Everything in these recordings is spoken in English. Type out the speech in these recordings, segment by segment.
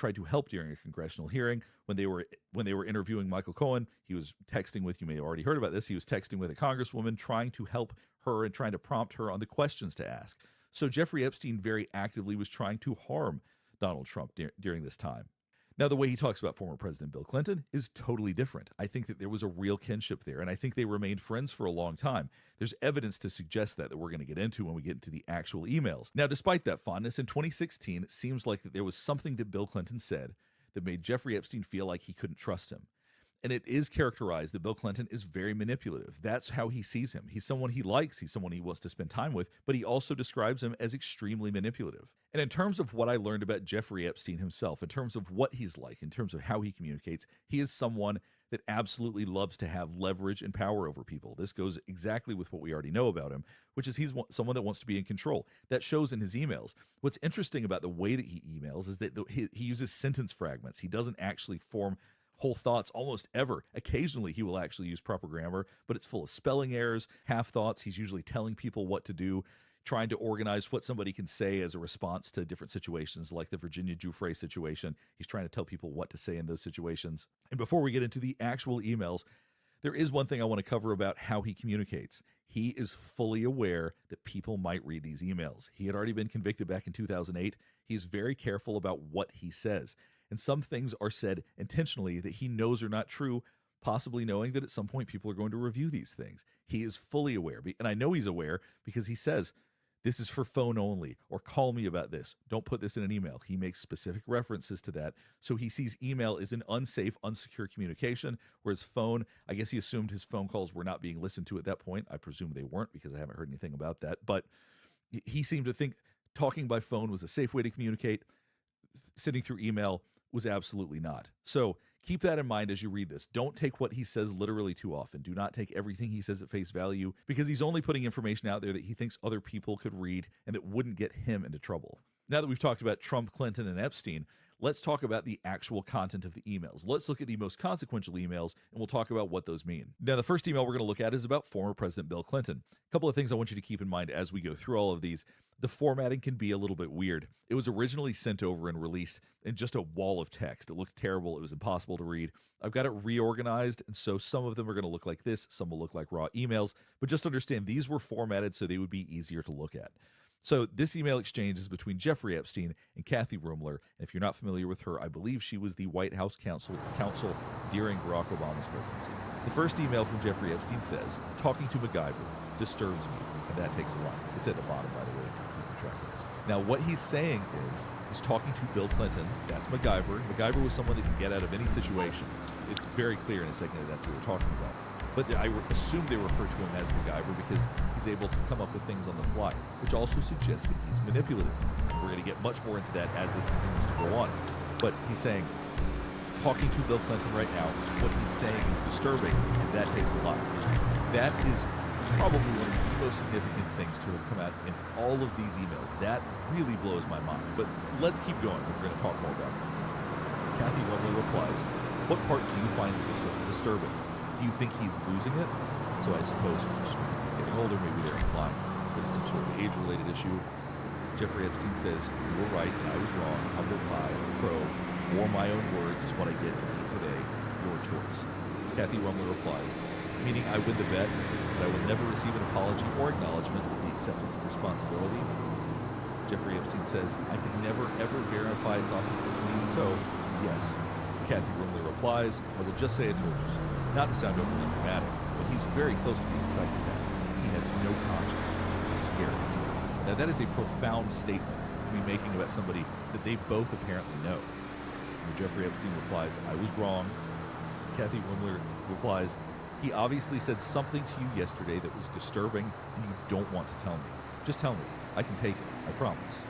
tried to help during a congressional hearing when they were interviewing Michael Cohen. He was texting with, you may have already heard about this, he was texting with a congresswoman trying to help her and trying to prompt her on the questions to ask. So Jeffrey Epstein very actively was trying to harm Donald Trump during this time. Now, the way he talks about former President Bill Clinton is totally different. I think that there was a real kinship there, and I think they remained friends for a long time. There's evidence to suggest that we're going to get into when we get into the actual emails. Now, despite that fondness, in 2016, it seems like that there was something that Bill Clinton said that made Jeffrey Epstein feel like he couldn't trust him. And it is characterized that Bill Clinton is very manipulative. That's how he sees him. He's someone he likes. He's someone he wants to spend time with, but he also describes him as extremely manipulative. And in terms of what I learned about Jeffrey Epstein himself, in terms of what he's like, in terms of how he communicates, he is someone that absolutely loves to have leverage and power over people. This goes exactly with what we already know about him, which is he's someone that wants to be in control. That shows in his emails. What's interesting about the way that he emails is that he uses sentence fragments. He doesn't actually form whole thoughts almost ever. Occasionally he will actually use proper grammar, but it's full of spelling errors, half thoughts. He's usually telling people what to do, trying to organize what somebody can say as a response to different situations, like the Virginia Giuffre situation. He's trying to tell people what to say in those situations. And before we get into the actual emails, there is one thing I want to cover about how he communicates. He is fully aware that people might read these emails. He had already been convicted back in 2008. He is very careful about what he says. And some things are said intentionally that he knows are not true, possibly knowing that at some point people are going to review these things. He is fully aware. And I know he's aware because he says, this is for phone only, or call me about this. Don't put this in an email. He makes specific references to that. So he sees email as an unsafe, unsecure communication, whereas phone, I guess he assumed his phone calls were not being listened to at that point. I presume they weren't because I haven't heard anything about that. But he seemed to think talking by phone was a safe way to communicate. Sending through email was absolutely not. So keep that in mind as you read this. Don't take what he says literally too often. Do not take everything he says at face value, because he's only putting information out there that he thinks other people could read and that wouldn't get him into trouble. Now that we've talked about Trump, Clinton, and Epstein, let's talk about the actual content of the emails. Let's look at the most consequential emails, and we'll talk about what those mean. Now, the first email we're going to look at is about former President Bill Clinton. A couple of things I want you to keep in mind as we go through all of these. The formatting can be a little bit weird. It was originally sent over and released in just a wall of text. It looked terrible. It was impossible to read. I've got it reorganized, and so some of them are going to look like this. Some will look like raw emails, but just understand these were formatted so they would be easier to look at. So this email exchange is between Jeffrey Epstein and Kathy Rumler. And if you're not familiar with her, I believe she was the White House counsel during Barack Obama's presidency. The first email from Jeffrey Epstein says, talking to MacGyver disturbs me, and that takes a lot. It's at the bottom, by the way, if you're keeping track of this. Now, what he's saying is he's talking to Bill Clinton. That's MacGyver. MacGyver was someone that can get out of any situation. It's very clear in a second that that's what we're talking about. But I assume they refer to him as MacGyver because he's able to come up with things on the fly, which also suggests that he's manipulative. We're going to get much more into that as this continues to go on. But he's saying, talking to Bill Clinton right now, what he's saying is disturbing, and that takes a lot. That is probably one of the most significant things to have come out in all of these emails. That really blows my mind. But let's keep going. We're going to talk more about it. Kathy Rumler replies, what part do you find disturbing? Do you think he's losing it? So I suppose just because he's getting older, maybe they're implying that it's some sort of age-related issue. Jeffrey Epstein says, you were right, I was wrong, humble pie, pro, or my own words is what I get to eat today, your choice. Kathy Rumler replies, meaning I win the bet, but I will never receive an apology or acknowledgement of the acceptance of responsibility. Jeffrey Epstein says, I can never ever verify its authenticity, so yes. Kathy Rumler replies, I will just say I told you so. Not to sound overly dramatic, but he's very close to being psychopath. He has no conscience. It's scary. Now that is a profound statement to be making about somebody that they both apparently know. When Jeffrey Epstein replies, I was wrong, Kathy Rumler replies, he obviously said something to you yesterday that was disturbing and you don't want to tell me. Just tell me. I can take it. I promise.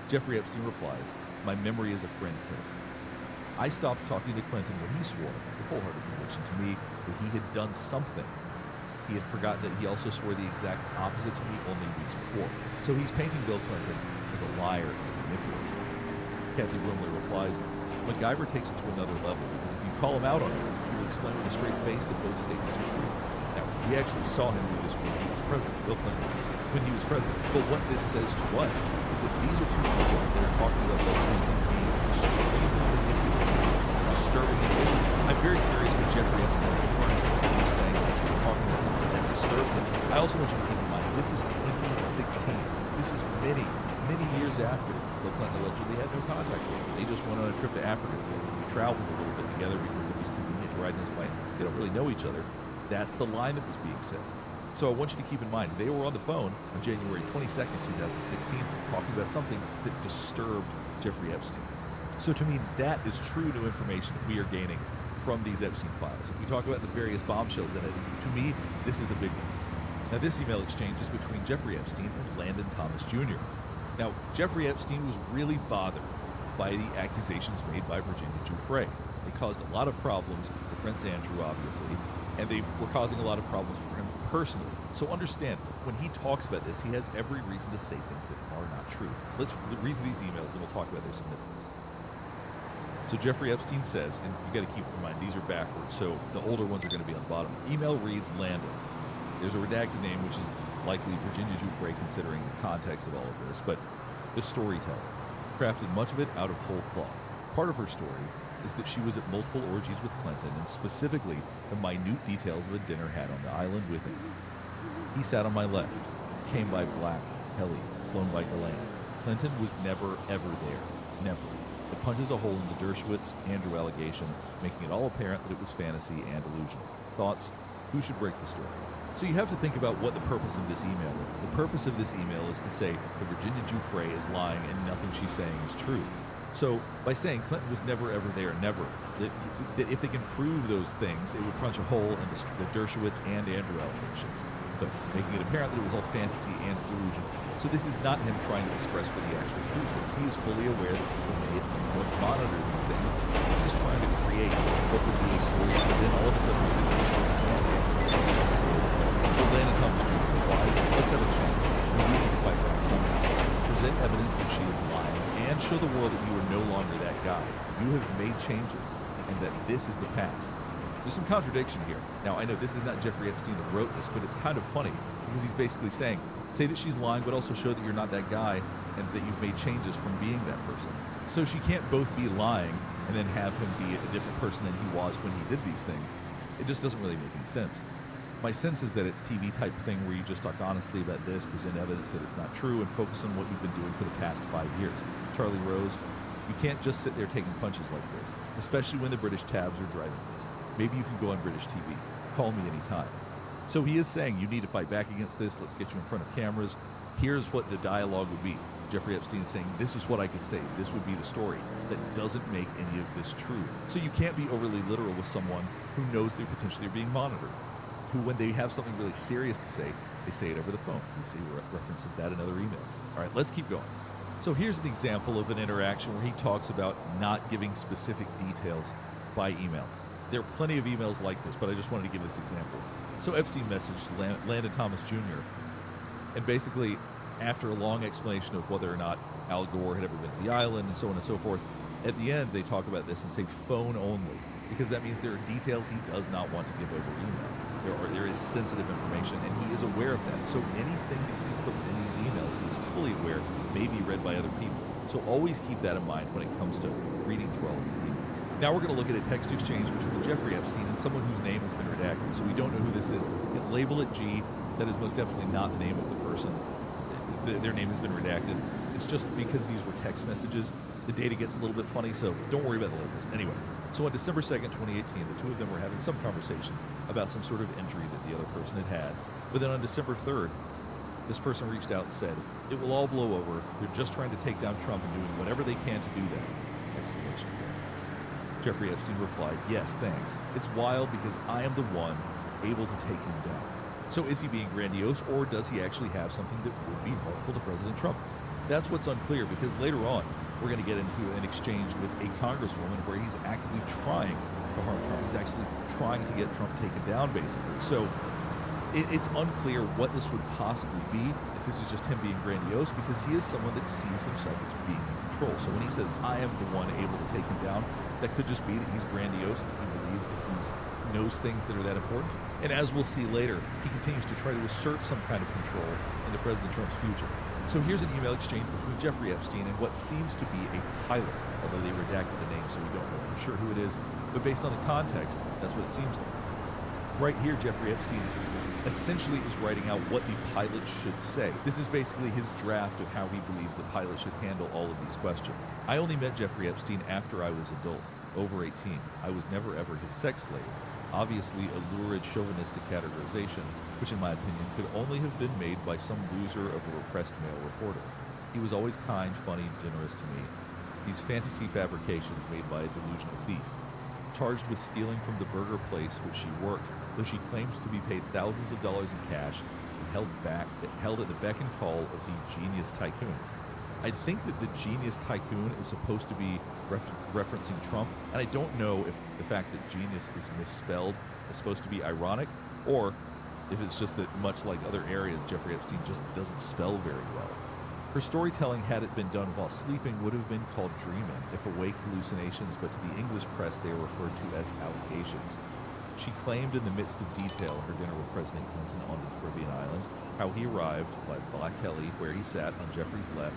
Jeffrey Epstein replies, my memory is a friend killer. I stopped talking to Clinton when he swore, with wholehearted conviction to me, that he had done something. He had forgotten that he also swore the exact opposite to me only weeks before. So he's painting Bill Clinton as a liar and manipulator. Kathy Rumler replies, MacGyver takes it to another level, because if you call him out on it, he will explain with a straight face that both statements are true. Now, we actually saw him do this when he was president, Bill Clinton, when he was president. But what this says to us is that these are two people that are talking about Bill Clinton being extremely Jeffrey Epstein confirmed that he's saying that they were talking about something that disturbed him. I also want you to keep in mind, this is 2016. This is many, many years after Bill Clinton allegedly had no contact with him. They just went on a trip to Africa together. They traveled a little bit together because it was convenient to ride in his plane. They don't really know each other. That's the line that was being said. So I want you to keep in mind, they were on the phone on January 22nd, 2016, talking about something that disturbed Jeffrey Epstein. So to me, that is true new information that we are gaining from these Epstein files. If we talk about the various bombshells in it, to me, this is a big one. Now, this email exchange is between Jeffrey Epstein and Landon Thomas Jr. Now, Jeffrey Epstein was really bothered by the accusations made by Virginia Giuffre. They caused a lot of problems for Prince Andrew, obviously, and they were causing a lot of problems for him personally. So understand, when he talks about this, he has every reason to say things that are not true. Let's read through these emails and we'll talk about their significance. So Jeffrey Epstein says, and you got to keep in mind, these are backwards, so the older ones are going to be on the bottom. Email reads Landon. There's a redacted name, which is likely Virginia Giuffre, considering the context of all of this, but the storyteller crafted much of it out of whole cloth. Part of her story is that she was at multiple orgies with Clinton, and specifically the minute details of a dinner had on the island with him. He sat on my left, came by Black, Heli, flown by Ghislaine. Clinton was never, ever there. Never. It punches a hole in the Dershowitz-Andrew allegation, making it all apparent that it was fantasy and illusion. Thoughts? Who should break the story? So you have to think about what the purpose of this email is. The purpose of this email is to say that Virginia Giuffre is lying and nothing she's saying is true. So by saying Clinton was never, ever there, never, that if they can prove those things, it would punch a hole in the Dershowitz and Andrew allegations. So making it apparent that it was all fantasy and delusion. So this is not him trying to express what the actual truth is. He is fully aware that people may at some point monitor these things. He's trying to create what would be a story, but then all of a sudden the Dershowitz and Andrew. So Landon Thomas Jr. replies, let's have a chat. We need to fight back somehow. Present evidence that she is lying and show the world that you are no longer that guy. You have made changes and that this is the past. There's some contradiction here. Now, I know this is not Jeffrey Epstein that wrote this, but it's kind of funny because he's basically saying, say that she's lying, but also show that you're not that guy and that you've made changes from being that person. So she can't both be lying and then have him be a different person than he was when he did these things. It just doesn't really make any sense. My sense is that it's TV type thing where you just talk honestly about this, present evidence that it's not true, and focus on what you've been doing for the past 5 years. Charlie Rose, you can't just sit there taking punches like this, especially when the British tabs are driving this. Maybe you can go on British TV. Call me anytime. So he is saying you need to fight back against this. Let's get you in front of cameras. Here's what the dialogue would be. Jeffrey Epstein is saying, this is what I could say. This would be the story. That doesn't make any of this true. So you can't be overly literal with someone who knows they potentially are being monitored. Who, when they have something really serious to say, they say it over the phone. They say references that in other emails. All right, let's keep going. So here's an example of an interaction where he talks about not giving specific details by email. There are plenty of emails like this, but I just wanted to give this example. So Epstein messaged Landon Thomas Jr., and basically, after a long explanation of whether or not Al Gore had ever been to the island and so on and so forth, at the end they talk about this and say phone only, because that means there are details he does not want to give over email. There is sensitive information, and he is aware of that. So anything that he puts in these emails, he is fully aware may be read by other people. So always keep that in mind when it comes to reading through all of these emails. Now we're going to look at a text exchange between Jeffrey Epstein and someone whose name has been redacted. So we don't know who this is. Label it G. That is most definitely not the name of the person. Their name has been redacted. It's just because these were text messages, the data gets a little bit funny, so don't worry about the labels. Anyway, so on December 2nd, 2018, the two of them were having some conversation about some sort of injury that the other person had. But then on December 3rd, this person reached out and said, it will all blow over. They're just trying to take down Trump and doing whatever they can to do that. Exclamation point. Jeffrey Epstein replied, yes, thanks. It's wild because I am the one able to take him down. So is he being grandiose, or does he actually have something that would be harmful to President Trump? That's what's unclear, because later on, we're going to get into an exchange with a congresswoman where he's actively trying to harm Trump. He's actually trying to get Trump taken down, basically. So it's unclear what this would possibly be, if this is just him being grandiose, because he is someone that sees himself as being in control. So when he says, I am the one able to take him down, that could just be that he's grandiose, that he believes that he knows things that are that important. And as we'll see later, he continues to try to assert some kind of control into President Trump's future. So here's an email exchange between Jeffrey Epstein and what seems to be a pilot, although they redacted the name so we don't know for sure who it is, but based on the context, that's what it seems like. Right here, Jeffrey Epstein essentially is writing out what the pilot should say. This is basically his draft of how he believes the pilot should handle all of these questions. I only met Jeffrey Epstein after I was adult, over 18. I was never ever his sex slave. Obviously a lurid chauvinistic categorization, which in my opinion could only have been made by some loser of a repressed male reporter. He was always kind, funny, generous to me. These fantasy fabrications made by a delusional thief. Charged with stealing from the burger place which she worked, though she claimed to be paid thousands of dollars in cash and held at the beck and call of the genius tycoon. I think that the genius tycoon is supposed to be referencing Trump, and I don't know if the fact that genius is misspelled is supposed to be ironic, or if it's just that, much like other areas, Jeffrey Epstein just doesn't spell very well. Her storytelling, had it been done while sleeping, would have been called dreaming, if awake hallucinations, but to the English press they are referred to as allegations. She claimed in the midst of detail her dinner with President Clinton on the Caribbean island, how he arrived by Black Heli, where he sat on Jeffrey's left,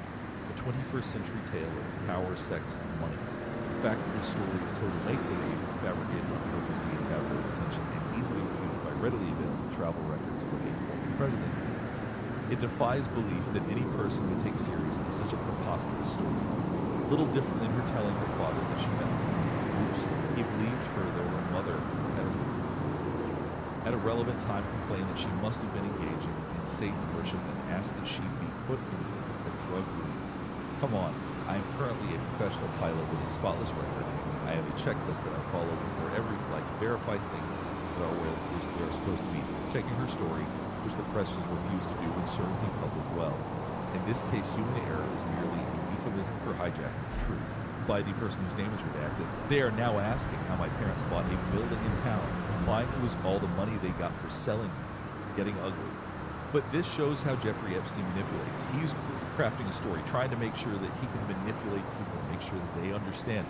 a 21st century tale of power, sex, and money. The fact that this story is total make-believe, fabricated on purpose to get capitol attention, and easily refuted by readily available travel records of a former president. It defies belief that any person would take seriously such a preposterous story. Little different than her telling her father that she met him. Oops, he believed her, though her mother at a relevant time complained that she must have been engaging in Satan worship and asked that she be put in a drug loop. Come on, I am currently a professional pilot with a spotless record. I have a checklist that I follow before every flight to verify things that are where they are supposed to be. Checking her story, which the press has refused to do, would serve the public well. In this case, human error is merely a euphemism for hijacking the truth. By the person whose name is redacted, they are now asking how my parents bought a building in town, implying it was all the money they got for selling me. Getting ugly. But this shows how Jeffrey Epstein manipulates. He's crafting a story, trying to make sure that he can manipulate people, make sure that they understand.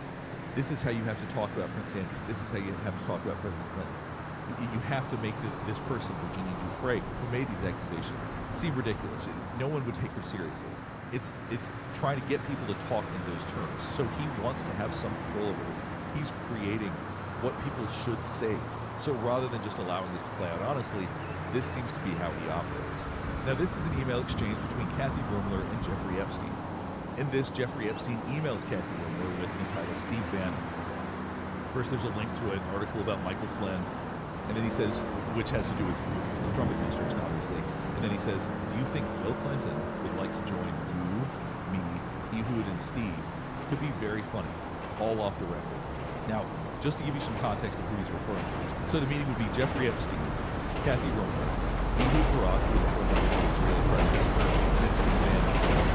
This is how you have to talk about Prince Andrew. This is how you have to talk about President Clinton. You have to make this person, Virginia Giuffre, who made these accusations, seem ridiculous. No one would take her seriously. It's trying to get people to talk in those terms. So he wants to have some control over this. He's creating what people should say. So rather than just allowing this to play out honestly, this seems to be how he operates. Now, this is an email exchange between Kathy Rumler and Jeffrey Epstein. In this, Jeffrey Epstein emails Kathy Rumler with the title Steve Bannon. First, there's a link to an article about Michael Flynn, and then he says, which has to do with the Trump administration, obviously. And then he says, do you think Bill Clinton would like to join you, me, Ehud, and Steve? Could be very funny, all off the record. Now, just to give you some context of who he's referring to. So the meeting would be Jeffrey Epstein, Kathy Rumler, Ehud Barak, who was a former Israeli prime minister, and then Steve Bannon, Trump.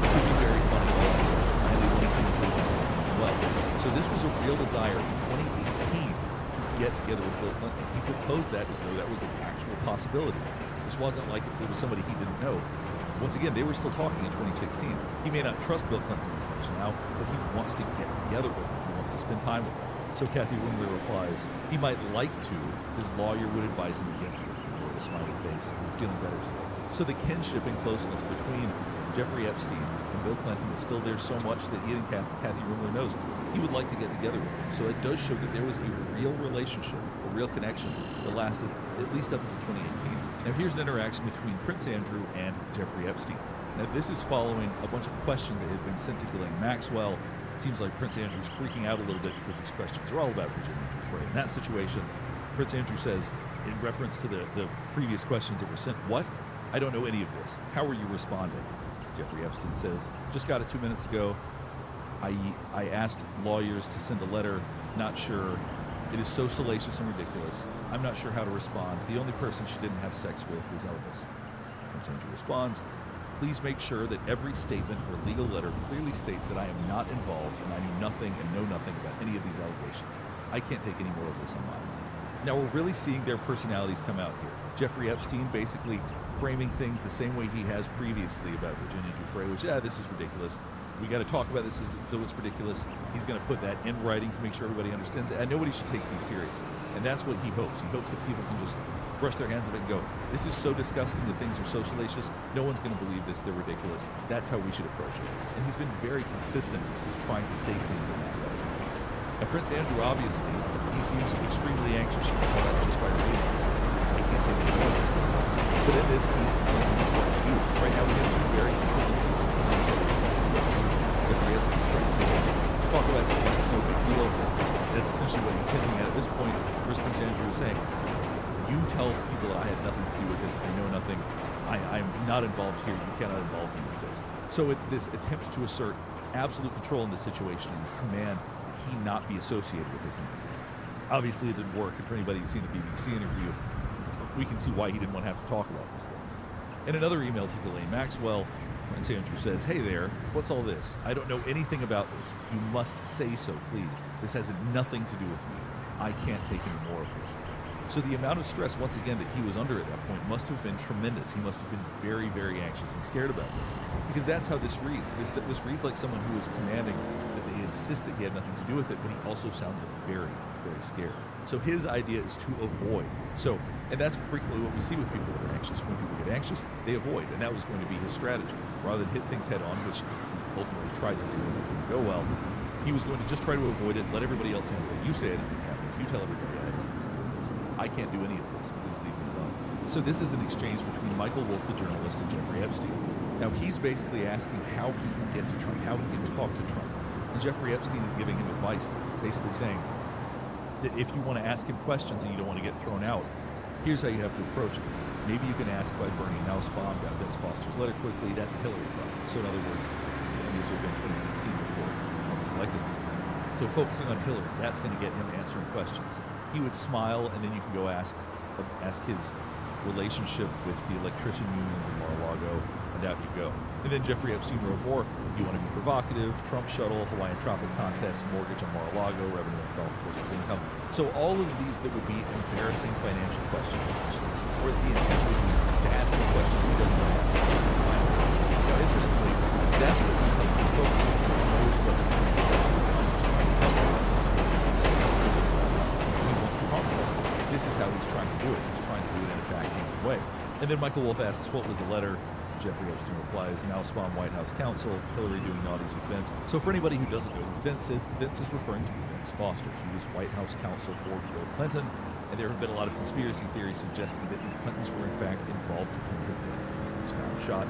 Could be very funny, all off the record. And they wanted to include him as well. So this was a real desire in 2018 to get together with Bill Clinton. He proposed that as though that was an actual possibility. This wasn't like it was somebody he didn't know. Once again, they were still talking in 2016. He may not trust Bill Clinton as much now, but he wants to get together with him. He wants to spend time with him. So Kathy Rumler replies, he might like to. His lawyer would advise him against it. With a smiley face. I'm feeling better today. So the kinship and closeness between Jeffrey Epstein and Bill Clinton is still there so much that even Kathy Rumler knows he would like to get together with him. So it does show that there was a real relationship, a real connection that lasted at least up until 2018. Now here's an interaction between Prince Andrew and Jeffrey Epstein. Now this is following a bunch of questions that had been sent to Ghislaine Maxwell. It seems like Prince Andrew's freaking out a little bit because these questions are all about Virginia Giuffre. In that situation, Prince Andrew says, in reference to the previous questions that were sent, what? I don't know any of this. How are you responding? Jeffrey Epstein says, just got it 2 minutes ago. I asked lawyers to send a letter, not sure. It is so salacious and ridiculous. I'm not sure how to respond. The only person she didn't have sex with was Elvis. Prince Andrew responds, please make sure that every statement or legal letter clearly states that I am not involved and I knew nothing and know nothing about any of these allegations. I can't take any more of this on my own. Now we're really seeing their personalities come out here. Jeffrey Epstein basically framing things the same way he has previously about Virginia Giuffre, which, this is ridiculous. We got to talk about this as though it's ridiculous. He's going to put that in writing to make sure everybody understands it. And nobody should take these seriously. And that's what he hopes. He hopes that people can just brush their hands of it and go, this is so disgusting, the things are so salacious, no one's going to believe this, they're ridiculous. That's how we should approach it. And he's been very consistent with trying to state things in that way. Now, Prince Andrew, obviously, he seems extremely anxious. You can tell that just by reading this. I can't take any more of this. But in this, he's telling me what to do. Right now, we have two very controlling people. Jeffrey Epstein's trying to say, talk about this like it's no big deal. That's essentially what he's hinting at this point. Whereas Prince Andrew is saying, you tell people that I had nothing to do with this, I know nothing, I'm not involved here, you cannot involve me with this. So it's this attempt to assert absolute control in this situation and command that he not be associated with this interview. Obviously, it didn't work, and for anybody who's seen the BBC interview, we can see why he didn't want to have to talk about these things. In another email to Ghislaine Maxwell, Prince Andrew says, hey there, what's all this? I don't know anything about this. You must say so, please. This has nothing to do with me. I can't take any more of this. So the amount of stress, once again, that he was under at that point must have been tremendous. He must have been very, very anxious and scared about this. Because that's how this reads. This reads like someone who is commanding that they insist that he had nothing to do with it, but he also sounds very, very scared. So his idea is to avoid. And that's frequently what we see with people that are anxious. When people get anxious, they avoid. And that was going to be his strategy. Rather than hit things head on, which he ultimately tried to do and it didn't go well, he was going to just try to avoid it, let everybody else handle it. You say it didn't happen. You tell everybody I had nothing to do with this. I can't do any of this. Please leave me alone. So this is an exchange between Michael Wolff, the journalist, and Jeffrey Epstein. Now, he's basically asking how he can get to Trump, how he can talk to Trump. And Jeffrey Epstein is giving him advice, basically saying that if you want to ask him questions and you don't want to get thrown out, here's how you have to approach it. Maybe you can ask why Bernie Nussbaum got Vince Foster's letter quickly. That's a Hillary problem. So in other words, and this would have been 2016 before Trump was elected. So focusing on Hillary, that's going to get him answering questions. He would smile, and then you can go ask his relationship with the electrician unions in Mar-a-Lago, and out you go. And then Jeffrey Epstein wrote more. You want to be provocative, Trump shuttle, Hawaiian Tropic contest, mortgage on Mar-a-Lago, revenue on golf courses, income. So all of these that would be embarrassing financial questions, potentially, or the intent would be to ask him questions he doesn't know how to finances. Now, interestingly, that's what he's like focusing on. He knows what he's trying to do. He wants to harm Trump. This is how he's trying to do it. He's trying to do it in a backhanded way. And then Michael Wolff asks, what was the letter? Jeffrey Epstein replies, Nussbaum White House counsel, Hillary doing naughties with Vince. So for anybody who doesn't know who Vince is referring to Vince Foster. He was White House counsel for Bill Clinton, and there have been a lot of conspiracy theories suggesting that the Clintons were in fact involved in his death because he was found shot.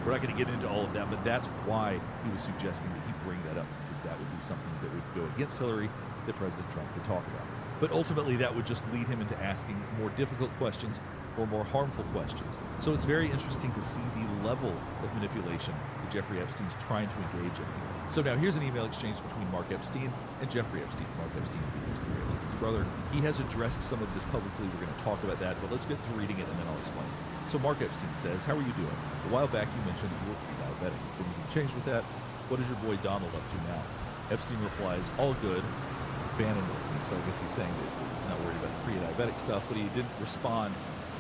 We're not going to get into all of that, but that's why he was suggesting that he bring that up, because that would be something that would go against Hillary that President Trump could talk about. But ultimately, that would just lead him into asking more difficult questions or more harmful questions. So it's very interesting to see the level of manipulation that Jeffrey Epstein's trying to engage in. So now here's an email exchange between Mark Epstein and Jeffrey Epstein. Mark Epstein being Jeffrey Epstein's brother. He has addressed some of this publicly. We're going to talk about that, but let's get to reading it and then I'll explain. So Mark Epstein says, how are you doing? A while back you mentioned that you were pre-diabetic. Did anything change with that? What is your boy Donald up to now? Epstein replies, all good. Bannon working. So I guess he's saying that he's not worried about the pre-diabetic stuff, but he didn't respond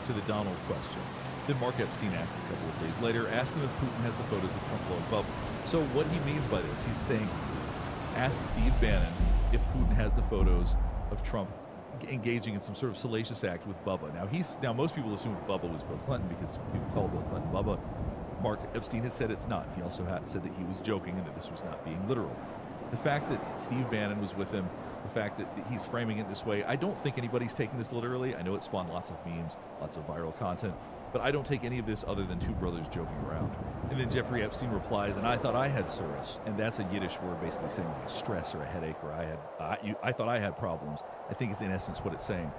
to the Donald question. Then Mark Epstein asked a couple of days later, ask him if Putin has the photos of Trump blowing Bubba. So what he means by this, he's saying, ask Steve Bannon if Putin has the photos of Trump engaging in some sort of salacious act with Bubba. Now most people assume Bubba was Bill Clinton because people call Bill Clinton Bubba. Mark Epstein has said it's not. He also had said that he was joking and that this was not being literal. The fact that Steve Bannon was with him, the fact that he's framing it this way, I don't think anybody's taking this literally. I know it spawned lots of memes, lots of viral content, but I don't take any of this other than two brothers joking around. And then Jeffrey Epstein replies, and I thought I had surus, and that's a Yiddish word basically saying like stress or a headache, or I thought I had problems. I think it's in essence what it's saying.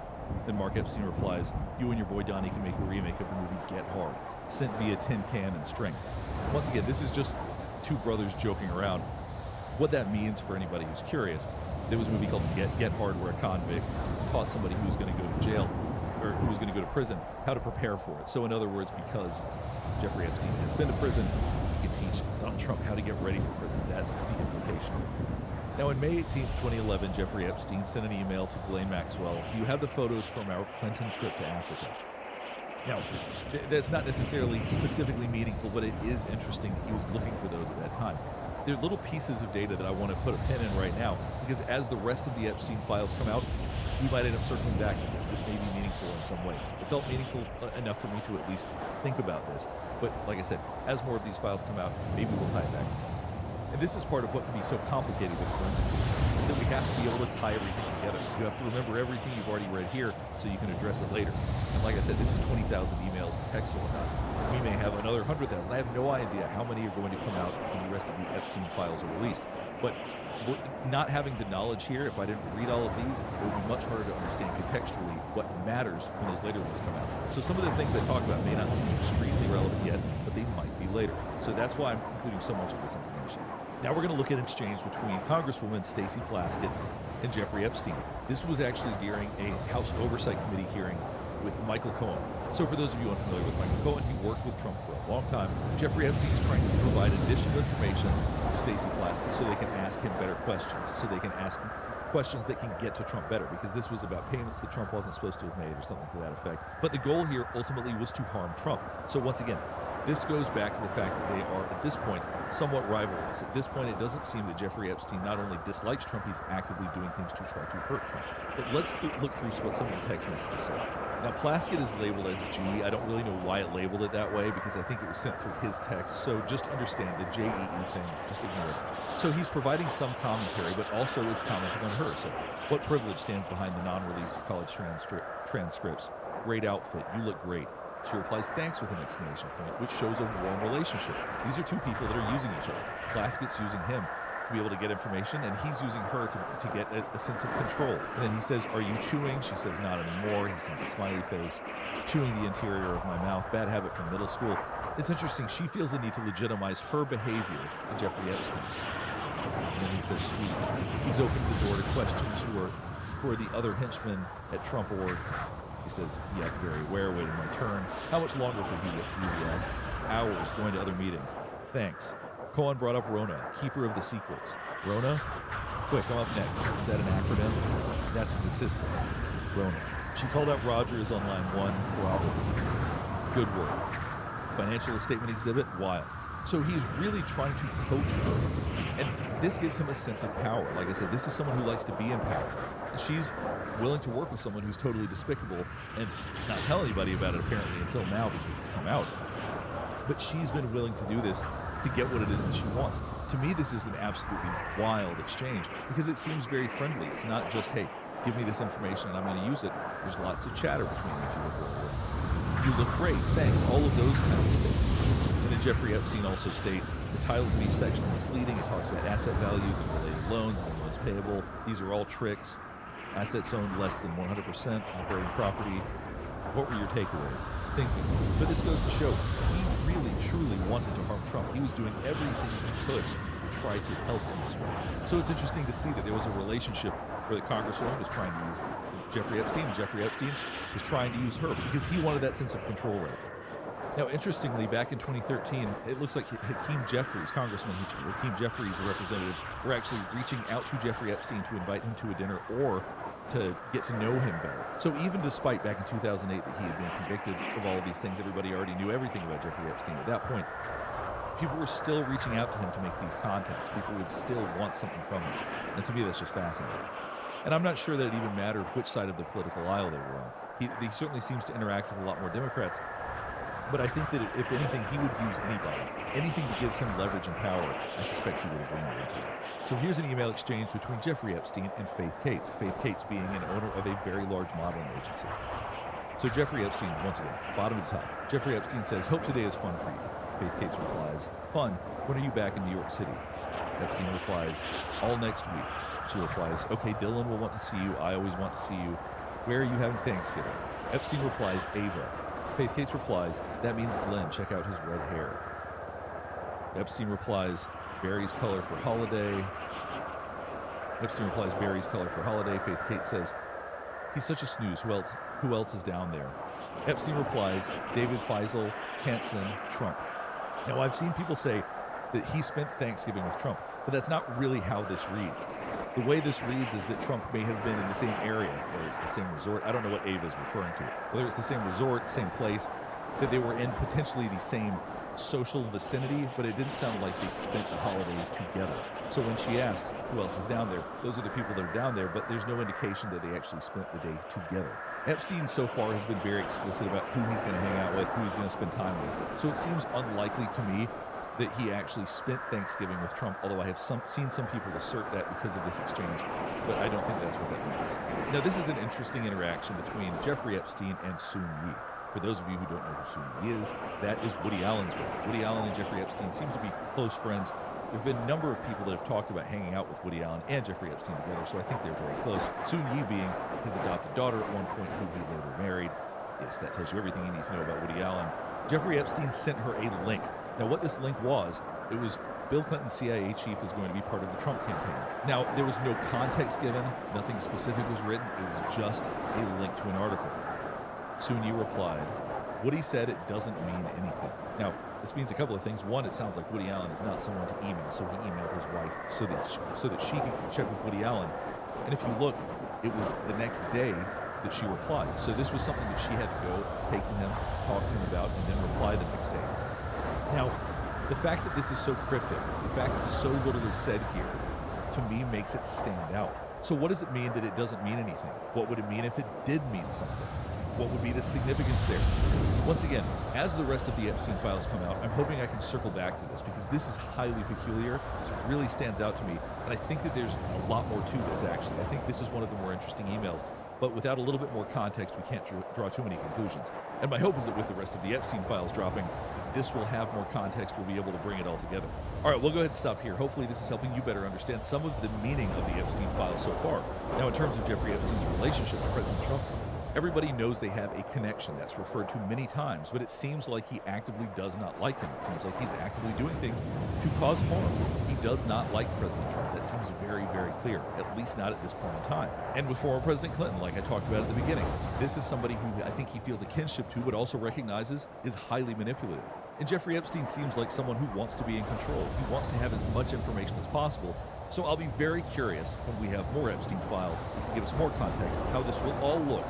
Then Mark Epstein replies, you and your boy Donnie can make a remake of the movie Get Hard, sent via tin can and string. Once again, this is just two brothers joking around. What that means for anybody who's curious, there was a movie called Get Hard where a convict taught somebody who was going to go to jail or who was going to go to prison how to prepare for it. So in other words, because Jeffrey Epstein has been to prison, he can teach Donald Trump how to get ready for prison. That's the implication. Now on May 18th, 2011, Jeffrey Epstein sent an email to Ghislaine Maxwell. You have the photos from our Clinton trip to Africa. Now, that's not necessarily specifically meaningful, but it is interesting that he was looking for those at that time. they're little pieces of data that I want to put a pin in right now, because as the rest of the Epstein files come out, we might end up circling back to this. This may be meaningful in some way. It felt meaningful enough for me to at least think about this. But like I said, as more of these files come out, maybe we'll tie it back to something. And this is part of what can be so complicated with forensic research, is that we have to be able to tie everything together. You have to remember everything you've already read here so you can address it later. And like I said, this is 20,000 emails and texts and whatnot. We may have another 100,000. I have no idea how many are going to come out when the rest of the Epstein files are released. But not having the knowledge here, if I didn't read all of these, it would be much harder to understand contextually what matters when those later ones come out. So some of the things I talk about may not seem extremely relevant yet, but they might be later. So that's why I'm including so much of this information. Now we're going to look at an exchange between Congresswoman Stacey Plaskett and Jeffrey Epstein. This was actually during a House Oversight Committee hearing with Michael Cohen. So for those of you unfamiliar with Michael Cohen, he worked with Trump for a long time. Jeffrey Epstein is trying to provide additional information to Stacey Plaskett so they can ask him better questions, so they can ask questions that can get to Trump better, because this was about payments that Trump wasn't supposed to have made or something to that effect. But the goal here ultimately was to harm Trump. So once again, this goes back to the fact that they are, at this point, somewhat rivalrous. At this point, it doesn't seem that Jeffrey Epstein not only dislikes Trump, he's actively doing things to try to hurt Trump. But let's look through what some of the text messages say. Now, Plaskett is labeled as G. I don't really know why it labeled it that way, because I think it was sent through his text. So just understand the JEE thing, just ignore that. So he's providing some commentary, but also is commenting on her. So what privilege stands behind the non-release of college transcripts? Great outfit. You look great. She replies, thanks, with an exclamation point, which shows a warm relationship. These are two people that are using each other. Plaskett's using him to be able to get information, and he's using her to get a sense of control. And then he says, are you chewing? She says, not anymore. He sends a smiley face. Chewing the interior of my mouth. Bad habit from middle school. It's interesting. She feels the need to legitimize her behavior to Jeffrey Epstein. And then he says, sweet. He's opened the door to questions who are the other henchmen at Trump org. He says, yeah, very aware, waiting my turn. How much longer for he asks. Hours, going to other meetings. Thanks. Cohen brought up Rona, keeper of the secrets. Rona? Quick, I'm up next. Is that an acronym? That's his assistant. Rona. She called out Roger as on line 1. Probably. Good work. Financial statement exhibit? Wild. So he's really trying to coach her. And this gives him a sense of power. Like I said, this is someone who likes to be in power. She's willing to work with someone who's totally despicable and not tell anybody about it apparently until now because it's come out. But she's been willing to do this to get what it is that she wants. To me, this is an absolutely wild exchange because it seems very friendly. It's not just, hey, give me this information and I'm going to use it. There's lots of chatter between them if you look over. You look great, thanks, all of those kinds of statements. And then Jeffrey Epstein also states the titles of each section are misleading. It talks about asset value, the related loans, and the loans payable. These are all tricks. Assets owned less than 100%, operating property. What were your takeaways? Thinking. But this goes to show he really, truly wanted to harm Trump. He was doing everything he could to try to help in this way. So it's interesting to see that there was a relationship where the Congresswoman was trying to use Jeffrey Epstein, and Jeffrey Epstein was trying to use her because he wanted that sense of control right there. Now, interestingly, back in 2013, it looks like Hakeem Jeffries, Congressman Hakeem Jeffries, the representatives, were actually reaching out to Jeffrey Epstein to invite him to a dinner or to get to know him better. So even despite back in 2008 that he had been convicted of all of these things, everybody already knew everything about Jeffrey Epstein. At that point, people were still reaching out to him to make these contacts. People would still want something from him. And to me, that's just fascinating. And I'm not sure that it even mattered which side of the political aisle they were on. He certainly seems to interact with a lot more Democrats. But I think that if anything, he would use anybody. Anything that gives him leverage and power, I suspect he would have leaned into. So here's an email exchange between Jeffrey Epstein and Faith Cates. Faith Cates being an owner of a very large modeling agency. So Jeffrey Epstein, once again, bottom to top. Jeffrey Epstein says, hope today is fun for you. Faith Cates replies, fun, when are you back in New York City? Epstein replies, all next week. She replies, okay, Dylan will want to see you. I always want to see you. Where are you having Thanksgiving? Epstein replies, Ava. Faith Cates replies, that means Glenn, check out his red hair. Epstein replies, Barry's color for holiday. Epstein replies, Barry's color for holiday. Faith Cates says, he's such a snooze. Who else is down there? Epstein replies, David Feisel, Hansen, Trump. Now, I've seen people say that he spent Thanksgiving with Trump, but that's not really how this reads. The way this reads is that Trump may have been in the same area, whether it's the same resort. I don't know what Ava is referring to. Whether it's the same resort, same place, that they were in potentially the same social vicinity, but it didn't sound like they spent the holiday together. So when she asks who else is down there, those are the people that are down there, but there's no indication that they actually spent the day together. Epstein so far has been very explicit about who he's going to hang out with, who he's going to spend time with. So it seems unlikely to me that he actually spent Thanksgiving with Trump, although I have seen some people assert that because of this exchange, but I don't think that's what that means. Now, this is an interesting interaction between Jeffrey Epstein and Soon Yi. For those of you who don't know who Soon Yi is, that is Woody Allen's wife. Woody Allen and Jeffrey Epstein seem to be close friends. There have been a number of people that have talked about hanging out with Woody Allen and Jeffrey Epstein together, so I think they're very close. Soon Yi being his adopted daughter at one point, who he later married. Yes, that tells you everything you need to know about Woody Allen. Jeffrey Epstein sent her a link. Now, what this link was, it was Bill Clinton's CIA chief is going to be part of the Trump campaign. Now, there was no context given, nothing specific was written, it was just a link to an article. Soon Yi replied, Woody said it doesn't mean anything. Now, this means a couple of things. One, it sounds like Woody Allen is not someone to email, so he emailed his wife so that she can check with Woody Allen. And if you look, it was the next day that she replied. So this was something that she had to go, take to him, talk to him about, and then reply the next day. Now, the fact that this is so cryptic, the fact that so little is said here, to me makes it stand out. So what does it mean that it doesn't mean anything? What would it mean if it did mean something? What would be the significance there? Once again, as the rest of the Epstein files come out, I'm hoping I can circle back to this because this is highly peculiar. This really stands out to me. And I think that there's a lot more to this, actually. I think this is one of the more interesting emails. But without a little bit more context, we can't draw too many conclusions. And my hope is that with the rest of the Epstein files dropping, this will have more context. We'll be able to bring it all together. All right, we'll go ahead and stop here. Hopefully this is helping you better understand some of the meaning of the Epstein files so far. Now, in terms of Jeffrey Epstein's relationship with President Trump, everybody knows they have a connection. That's referred to many times, but it seems like he actively does not like him. It seems like he's actively doing things to cause harm. He does not like President Trump. That seems very, very clear, at least not at this point in time. And with former President Clinton, like I talked about at the beginning, this is somebody who I think he feels a kinship to, but also recognizes is highly manipulative. And Jeffrey Epstein seems like someone who wants to be in control. He wants to have as much information as possible. So I'll be very curious when we have more Epstein files, you can give us more context, how this will all look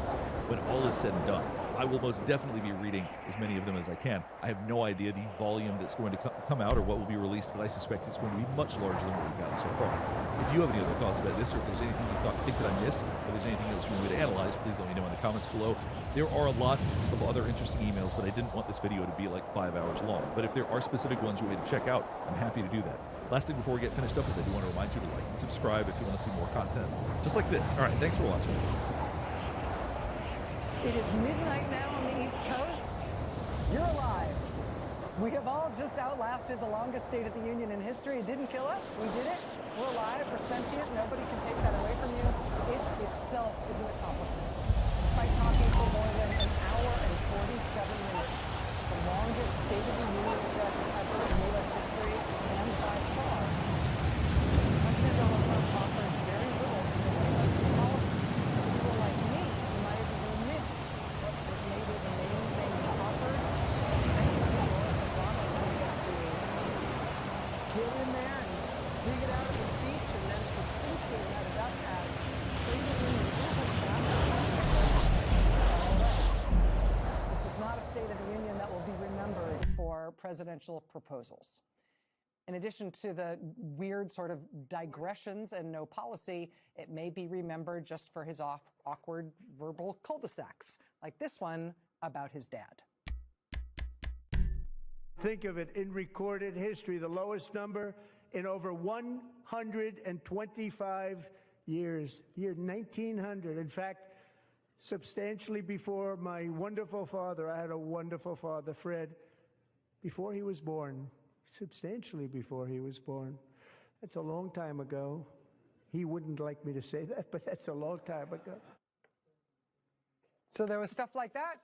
when all is said and done. I will most definitely be reading as many of them as I can. I have no idea the volume that's going to come out or what will be released, but I suspect it's going to be much larger than what we've gotten so far. If you have any other thoughts about this, or if there's anything you think that I missed, or there's anything else you want me to analyze, please let me know in the comments below. There are a lot of other interesting emails, but I didn't want this video to be like 5 hours long. But if there are specific ones you want me to check out, I'm happy to do that. Last thing before we get finished up is I do want to remind you to like and subscribe if you want to see more content, just like this. All right, thanks for watching. It is midnight now on the East Coast. You're alive. We have all just outlasted the longest State of the Union in history. It didn't kill us. We did it. We're alive. We're sentient. Nobody can take that away from you. It itself is an accomplishment. Despite talking for more than an hour and 47 minutes, the longest State of the Union address ever in U.S. history, and by far, President Donald Trump offered very little in the way of policy. People like me might have even missed what was maybe the main thing he offered. Thank you to Barack Obama to get in there and dig it out of the speech and then succinctly let it up as State of the Union isn't that. This was not a State of the Union that will be remembered for presidential proposals. In addition to the weird sort of digressions and no policy, it may be remembered just for his awkward verbal cul-de-sacs, like this one about his dad. Think of it, in recorded history, the lowest number in over 125 years, year 1900. In fact, substantially before my wonderful father, I had a wonderful father, Fred, before he was born. Substantially before he was born. That's a long time ago. He wouldn't like me to say that, but that's a long time ago. So there was stuff like that.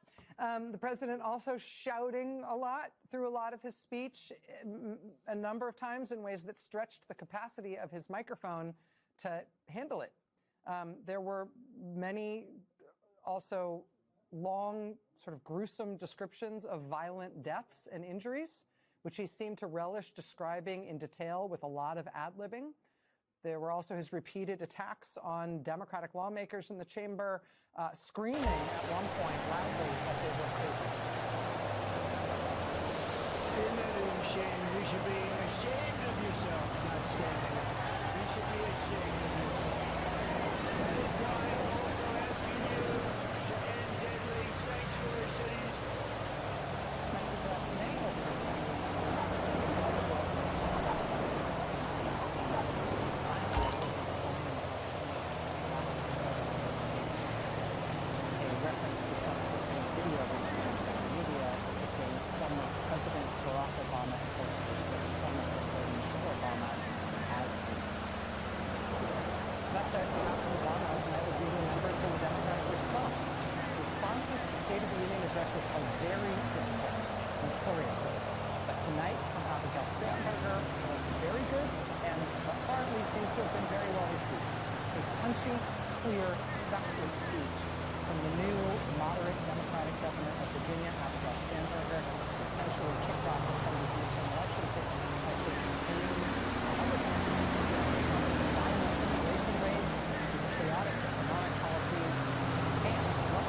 The president also shouting a lot through a lot of his speech, a number of times in ways that stretched the capacity of his microphone to handle it. There were many also long, sort of gruesome descriptions of violent deaths and injuries, which he seemed to relish describing in detail with a lot of ad-libbing. There were also his repeated attacks on Democratic lawmakers in the chamber, screaming at one point loudly that they were crazy. You're not ashamed. You should be ashamed of yourself not standing up. You should be ashamed of yourself. That is why I'm also asking you to end deadly sanctuary cities. President Barack Obama and former President Michelle Obama as leaders. That's it. Perhaps the one tonight would be remembered for the Democratic response. Responses to State of the Union addresses are very difficult, notoriously. But tonight's from Abigail Spanberger was very good, and thus far at least seems to have been very well received. A punchy, clear, effective speech from the new moderate Democratic governor of Virginia, Abigail Spanberger, essentially kicked off the presidential election by taking violent immigration raids, these chaotic economic policies, and what?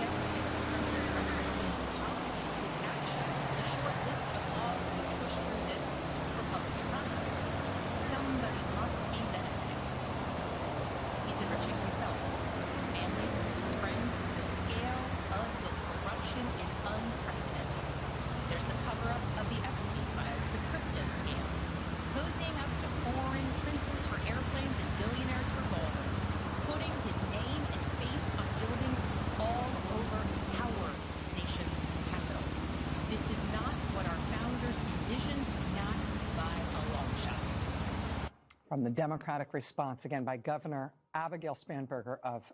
Benefits from his record, his policies, his actions, the short list of laws he's pushed through this Republican Congress. Somebody must be benefiting. He's enriching himself, his family, his friends. The scale of the corruption is unprecedented. There's the cover-up of the Epstein files, the crypto scams, cozying up to foreign princes for airplanes and billionaires for ballrooms, putting his name and face on buildings all over our nation's capital. This is not what our founders envisioned, not by a long shot. From the Democratic response, again, by Governor Abigail Spanberger of